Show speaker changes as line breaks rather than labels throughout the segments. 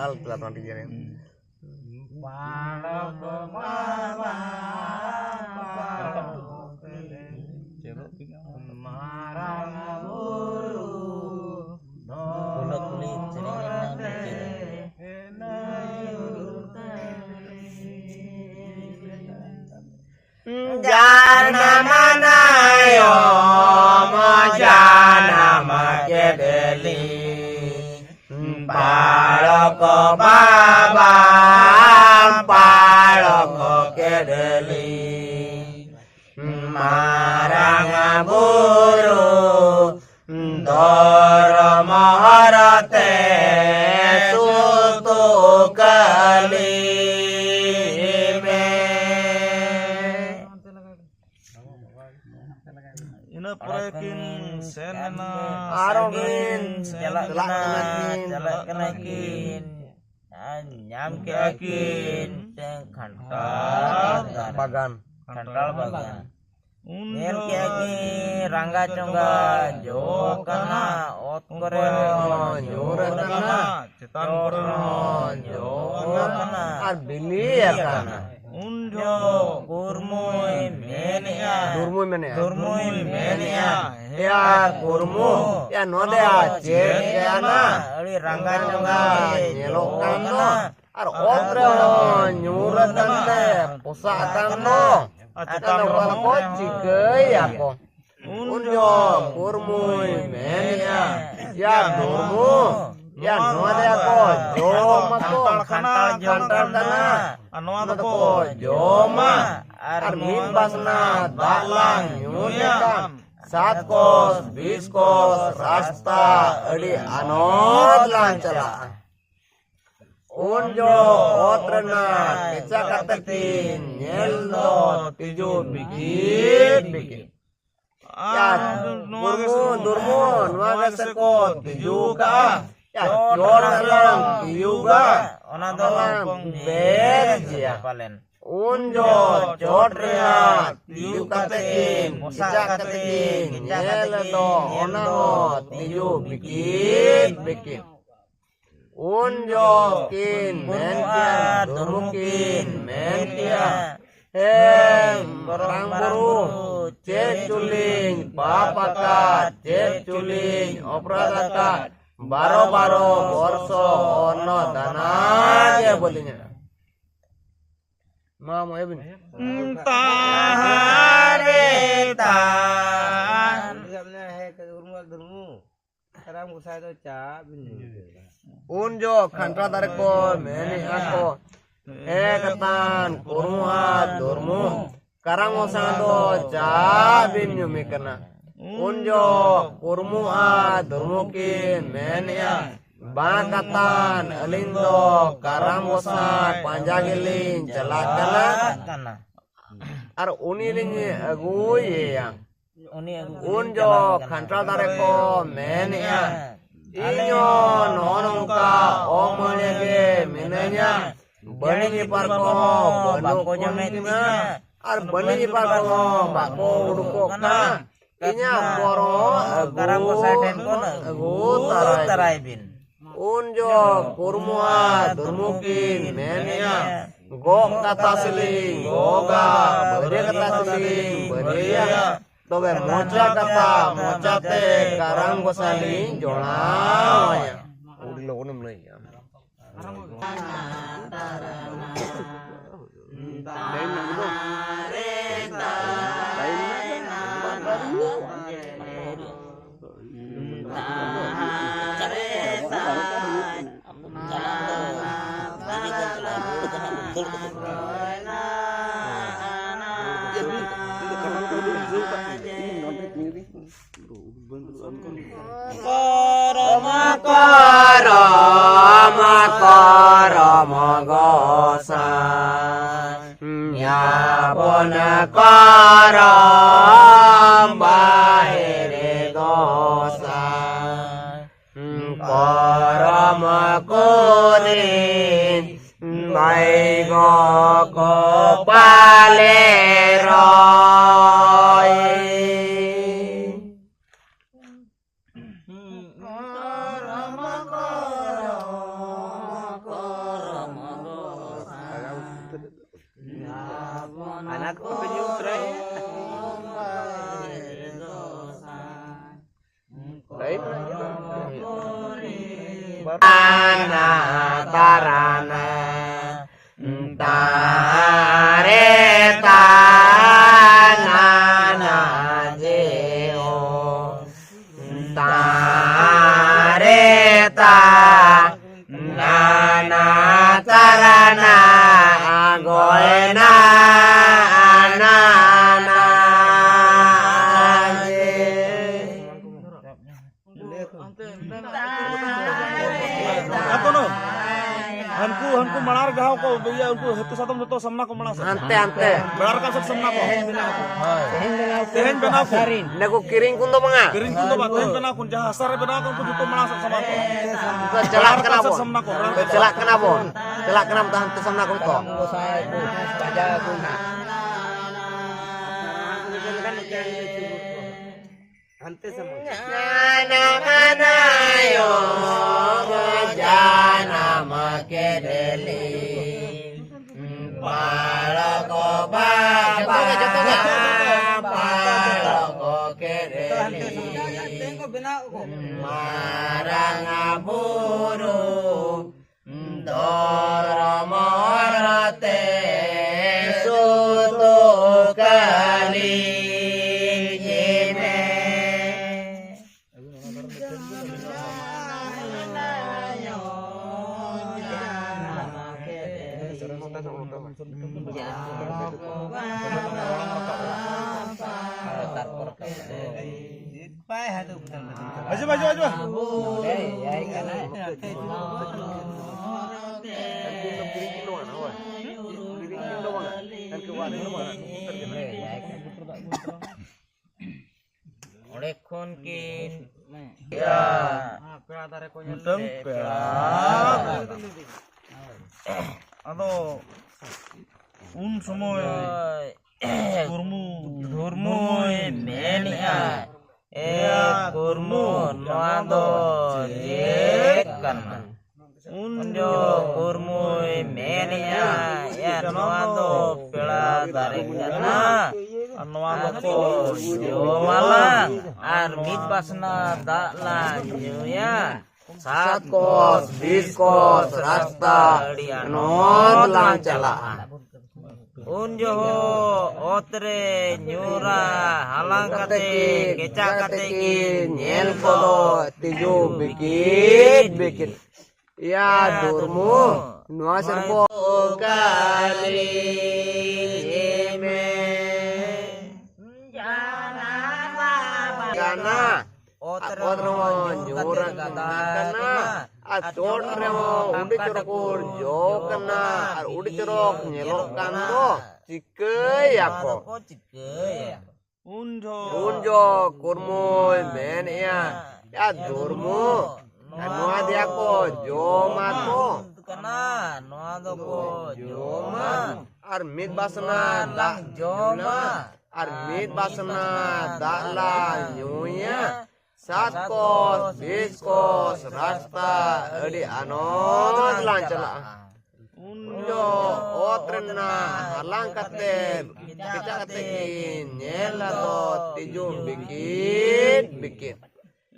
al kelatan di jari. Jana mana yo mo jana makedeli paloko baba paloko kedeli marang guru doro maharate sutu kali
Prokin senena
arongin
jalak kenakin nyam keakin kantal
bagan
Nel keaki rangga congga jo kana ot kore
nyuratana
cetan kore jo kana
ar bili ya kana
unjo kurmui menia
ya kurmu ya node aje ya na
ali rangga congga
nyelokan no ar otre nyuratan de pusatan no atana wala koci ke ya ko unjo kurmu menia ya kurmu ya node ko joma ko
kantal
dana
anu
ko joma armin basna dalang nyuyakan satkos biskos rasta adi anot lancala unjo otrena keca katetin nyeldo tiju bikin ya durmun wagaseko tiju ka ya jorang tiju ka
ona dalang
berjia
palen
unjo chotrea tiu katekin keca katekin nyeldo onano tiju bikin unjo kin mentia durmukin mentia barang baru ceculing papakat ceculing opradakat baro borso ono dana bolinya mau ebin
taretan
unjo khantra dareko meni ako katan kurmuha durmu karang osando jabin nyumikana unjo kurmuha durmukin menia bakatan alindo karang osa panjagilin jalakana ar unilingi aguye yang unjo khantra dareko menia inyo nonongka omolege minanya bani parko bako jamekna ar bani parko bako uduko kana inya poro
karang osaten kono
agu
tarai bin
unjo kurmuha durmukin menia go kata siling goga bade kata siling bade tobe mocha kata mochate karang gosaling jolawaya udah lo nem lagi Karama gosa nyabona karam bahire dosa karama korin mai go kopale roy karama Tarana tarana tare tanana jeo tare tanana tarana goena anana
Ako no. Hanku manar gahaw ko biya unku hetu satam to samna ko manas.
ante
Benar ka sab samna ko. Tehen benaw ko.
naku kiring kundo mga
Kiring ko ba tehen benaw ko jahasar benaw ko to manas sama ko.
celak kenapa
Samna ko.
celak kenapa tahan tu samna ko to Nana manayo jana makedeli palako baba palako kedeli marang aburu doromorate sutu kali
Aja.
Olehkon kin
Unteng pera. Ado un সময়
ধর্ম mania kurmu noado jekan unjo kurmu menia ya noado pela darengana noado ko jo malang ar mit pasna dakla nyoya
Sat kos, bis kos, rasta, not lancalaan.
Unjo otre nyura halang kate keca kate
nyel kodo tiju bikit. Ya durmu, nua serbo kali ime. Jana otro nyura kana atore mo udi corok jo kana udi corok nyelok kando cikei ako unjo kurmoy men ya durmu noa dia ko jo mato
kana noado ko joma
ar mit basna
lang joma
ar mit basna dala nyuya Sat kos, bis kos, rasta, adi anot lancala. Unjo otrena halang kate, kita kate nyela do tiju bikit.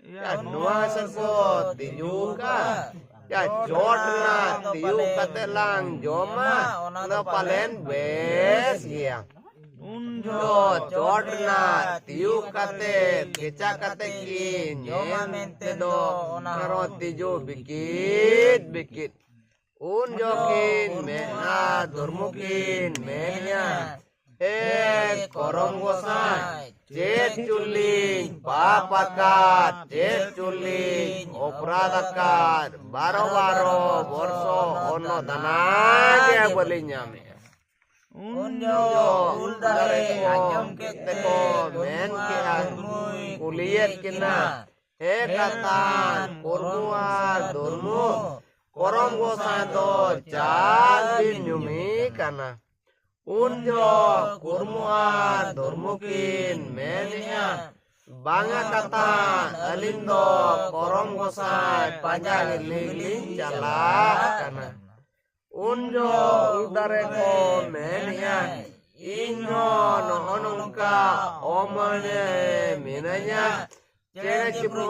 Ya nuah serko tiju ka. Ya jodna tiju kate lang joma, na palen bes ya. Unjo jodna tiu kate keca kate kin mente do naro tiju bikit unjo kin mena durmukin menya korom gosai cet culing papakat cet culing opradakat baro borso ono tanage bolinya me Unjo uldare ajam keteko men ke kuliet kina katan kurmua durmu korom gosado jabin nyumi kana unjo kurmua durmukin menia banga katan alindo korom gosai panjang lilin jala kana Unjo uldare ko menia inyo no onongka omane minanya चेड़े चिपड़ू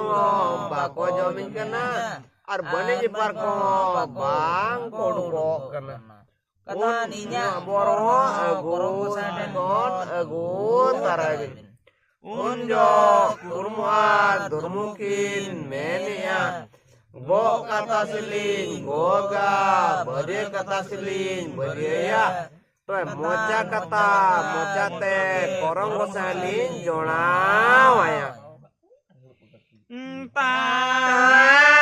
बाको जमीन कना और बने जी पार को बांग कोडको कना
kata ninya
boro agu kon agu taragi unjo kurmuat durmukin menia go kata silin goga bade kata silin badaya to mocha kata mocha te korong gosalin jona waya
entah